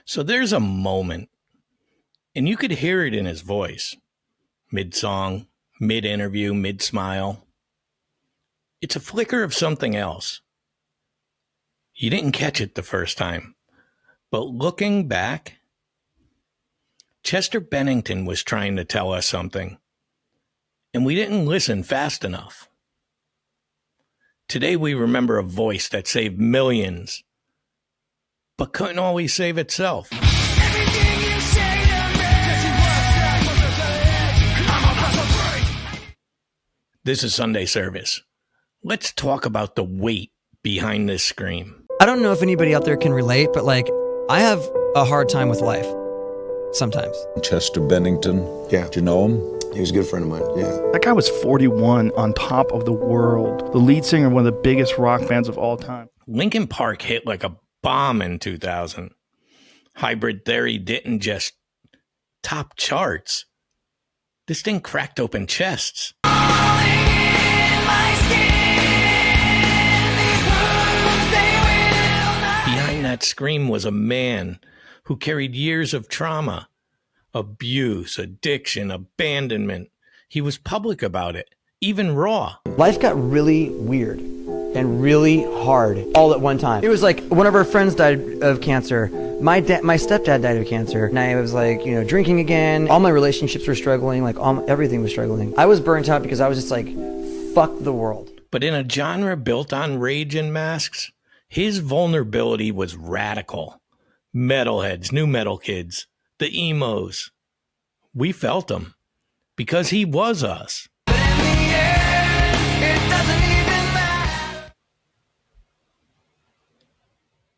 So there's a moment, and you could hear it in his voice, mid-song, mid-interview, mid-smile. It's a flicker of something else. You didn't catch it the first time, but looking back, Chester Bennington was trying to tell us something, and we didn't listen fast enough. Today we remember a voice that saved millions, but couldn't always save itself. This is Sunday Service. Let's talk about the weight behind this scream. I don't know if anybody out there can relate, but I have a hard time with life sometimes. Chester Bennington. Yeah. Do you know him? He was a good friend of mine, yeah. That guy was 41, on top of the world. The lead singer, one of the biggest rock fans of all time. Linkin Park hit like a bomb in 2000. Hybrid Theory didn't just top charts. This thing cracked open chests. Behind that scream was a man who carried years of trauma, abuse, addiction, abandonment. He was public about it, even raw. Life got really weird and really hard all at one time. It was like one of our friends died of cancer. My stepdad died of cancer. And I was drinking again. All my relationships were struggling. Everything was struggling. I was burnt out because I was just fuck the world. But in a genre built on rage and masks, his vulnerability was radical. Metalheads, new metal kids, the emos. We felt him because he was us.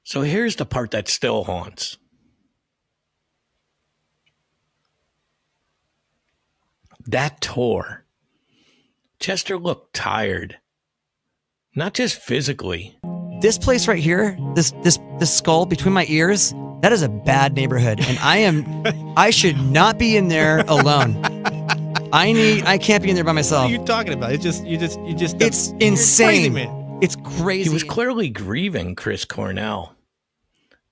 So here's the part that still haunts. That tour. Chester looked tired. Not just physically. This place right here, this skull between my ears, that is a bad neighborhood, and I should not be in there alone. I can't be in there by myself. What are you talking about? It's insane. Crazy, man. It's crazy. He was clearly grieving Chris Cornell.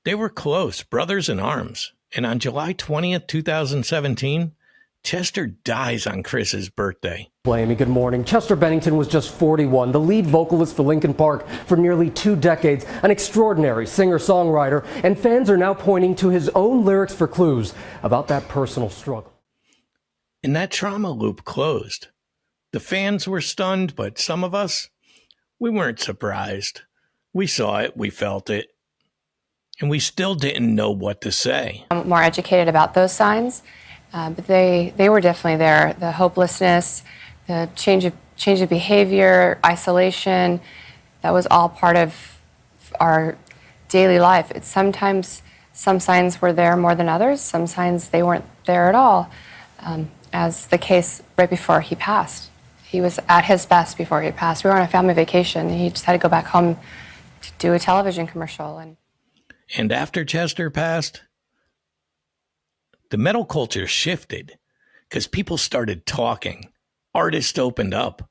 They were close, brothers in arms. And on July 20th, 2017, Chester dies on Chris's birthday. Amy, good morning. Chester Bennington was just 41, the lead vocalist for Linkin Park for nearly 2 decades, an extraordinary singer-songwriter, and fans are now pointing to his own lyrics for clues about that personal struggle. And that trauma loop closed. The fans were stunned, but some of us, we weren't surprised. We saw it, we felt it, and we still didn't know what to say. I'm more educated about those signs, but they were definitely there. The hopelessness, the change of behavior, isolation, that was all part of our daily life. Sometimes some signs were there more than others. Some signs they weren't there at all, as the case right before he passed. He was at his best before he passed. We were on a family vacation, and he just had to go back home to do a television commercial. And after Chester passed, the metal culture shifted because people started talking. Artists opened up.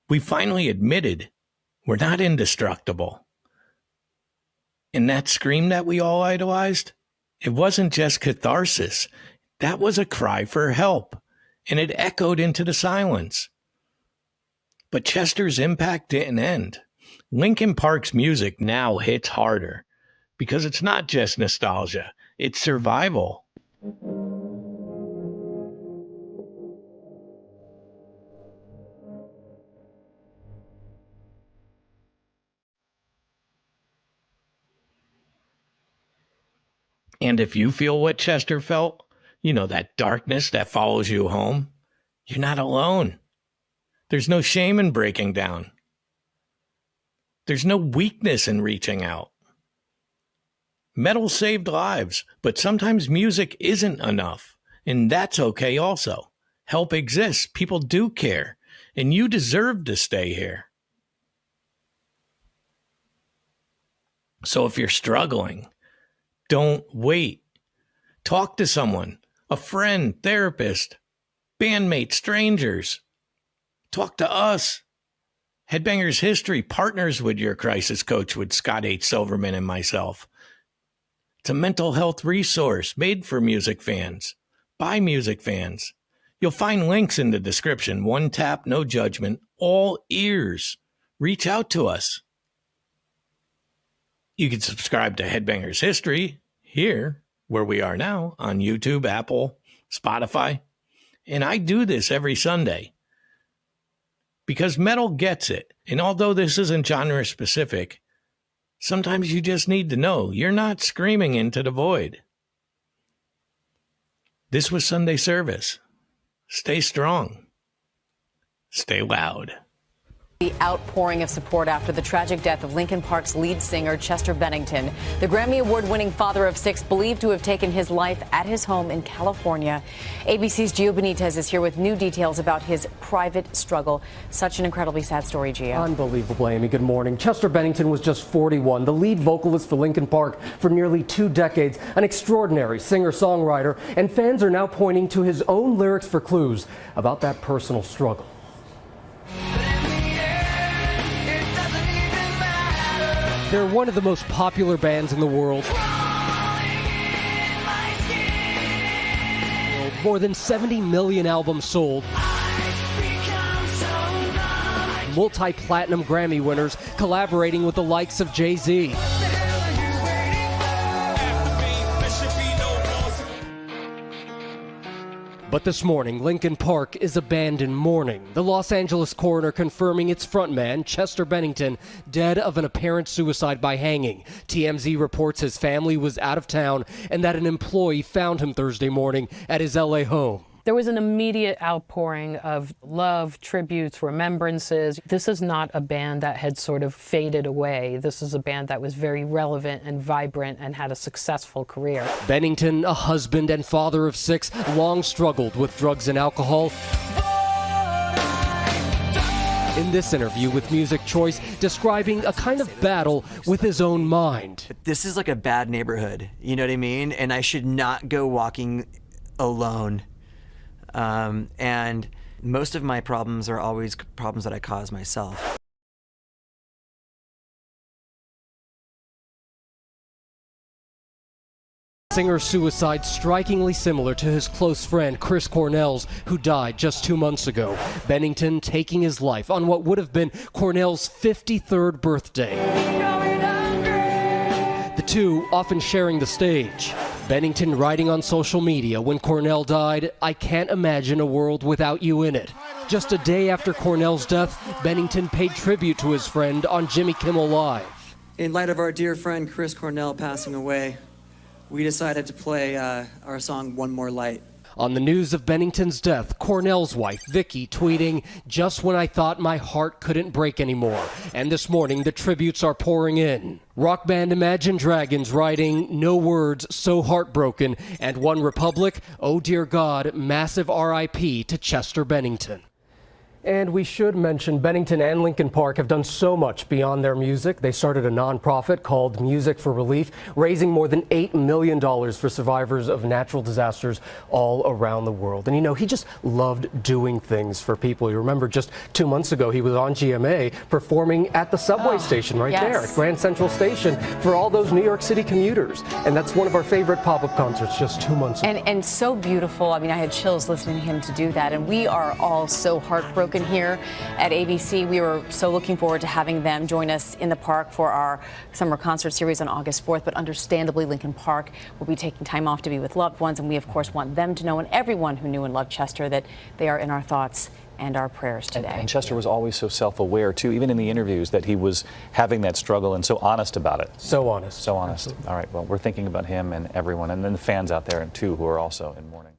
We finally admitted we're not indestructible. And that scream that we all idolized, it wasn't just catharsis. That was a cry for help, and it echoed into the silence. But Chester's impact didn't end. Linkin Park's music now hits harder because it's not just nostalgia, it's survival. And if you feel what Chester felt, that darkness that follows you home, you're not alone. There's no shame in breaking down. There's no weakness in reaching out. Metal saved lives, but sometimes music isn't enough, and that's okay also. Help exists. People do care, and you deserve to stay here. So if you're struggling, don't wait. Talk to someone, a friend, therapist, bandmate, strangers. Talk to us. Headbangers History partners with your crisis coach with Scott H. Silverman and myself. It's a mental health resource made for music fans, by music fans. You'll find links in the description. One tap, no judgment, all ears. Reach out to us. You can subscribe to Headbangers History here, where we are now, on YouTube, Apple, Spotify. And I do this every Sunday because metal gets it. And although this isn't genre specific, sometimes you just need to know you're not screaming into the void. This was Sunday service. Stay strong. Stay loud. The outpouring of support after the tragic death of Linkin Park's lead singer Chester Bennington, the Grammy Award-winning father of 6, believed to have taken his life at his home in California. ABC's Gio Benitez is here with new details about his private struggle. Such an incredibly sad story, Gio. Unbelievable, Amy. Good morning. Chester Bennington was just 41, the lead vocalist for Linkin Park for nearly 2 decades, an extraordinary singer-songwriter, and fans are now pointing to his own lyrics for clues about that personal struggle. They're one of the most popular bands in the world. More than 70 million albums sold. Multi-platinum Grammy winners collaborating with the likes of Jay-Z. But this morning, Linkin Park is abandoned mourning. The Los Angeles coroner confirming its frontman, Chester Bennington, dead of an apparent suicide by hanging. TMZ reports his family was out of town and that an employee found him Thursday morning at his LA home. There was an immediate outpouring of love, tributes, remembrances. This is not a band that had sort of faded away. This is a band that was very relevant and vibrant and had a successful career. Bennington, a husband and father of 6, long struggled with drugs and alcohol. In this interview with Music Choice, describing a kind of battle with his own mind. This is like a bad neighborhood, you know what I mean? And I should not go walking alone. And most of my problems are always problems that I cause myself. Singer's suicide strikingly similar to his close friend Chris Cornell's, who died just 2 months ago. Bennington taking his life on what would have been Cornell's 53rd birthday. The two often sharing the stage. Bennington writing on social media when Cornell died, "I can't imagine a world without you in it." Just a day after Cornell's death, Bennington paid tribute to his friend on Jimmy Kimmel Live. In light of our dear friend Chris Cornell passing away, we decided to play our song One More Light. On the news of Bennington's death, Cornell's wife, Vicky, tweeting, "Just when I thought my heart couldn't break anymore." And this morning, the tributes are pouring in. Rock band Imagine Dragons writing, "No words, so heartbroken." And One Republic, "Oh dear God, massive RIP to Chester Bennington." And we should mention Bennington and Linkin Park have done so much beyond their music. They started a nonprofit called Music for Relief, raising more than $8 million for survivors of natural disasters all around the world. And you know, he just loved doing things for people. You remember just 2 months ago, he was on GMA performing at the subway station right there at Grand Central Station for all those New York City commuters. And that's one of our favorite pop-up concerts just 2 months ago. And so beautiful. I mean, I had chills listening to him to do that. And we are all so heartbroken here at ABC. We were so looking forward to having them join us in the park for our summer concert series on August 4th. But understandably, Linkin Park will be taking time off to be with loved ones. And we, of course, want them to know, and everyone who knew and loved Chester, that they are in our thoughts and our prayers today. And Chester was always so self-aware, too, even in the interviews, that he was having that struggle and so honest about it. So honest. So honest. Absolutely. All right, well, we're thinking about him and everyone, and then the fans out there, too, who are also in mourning.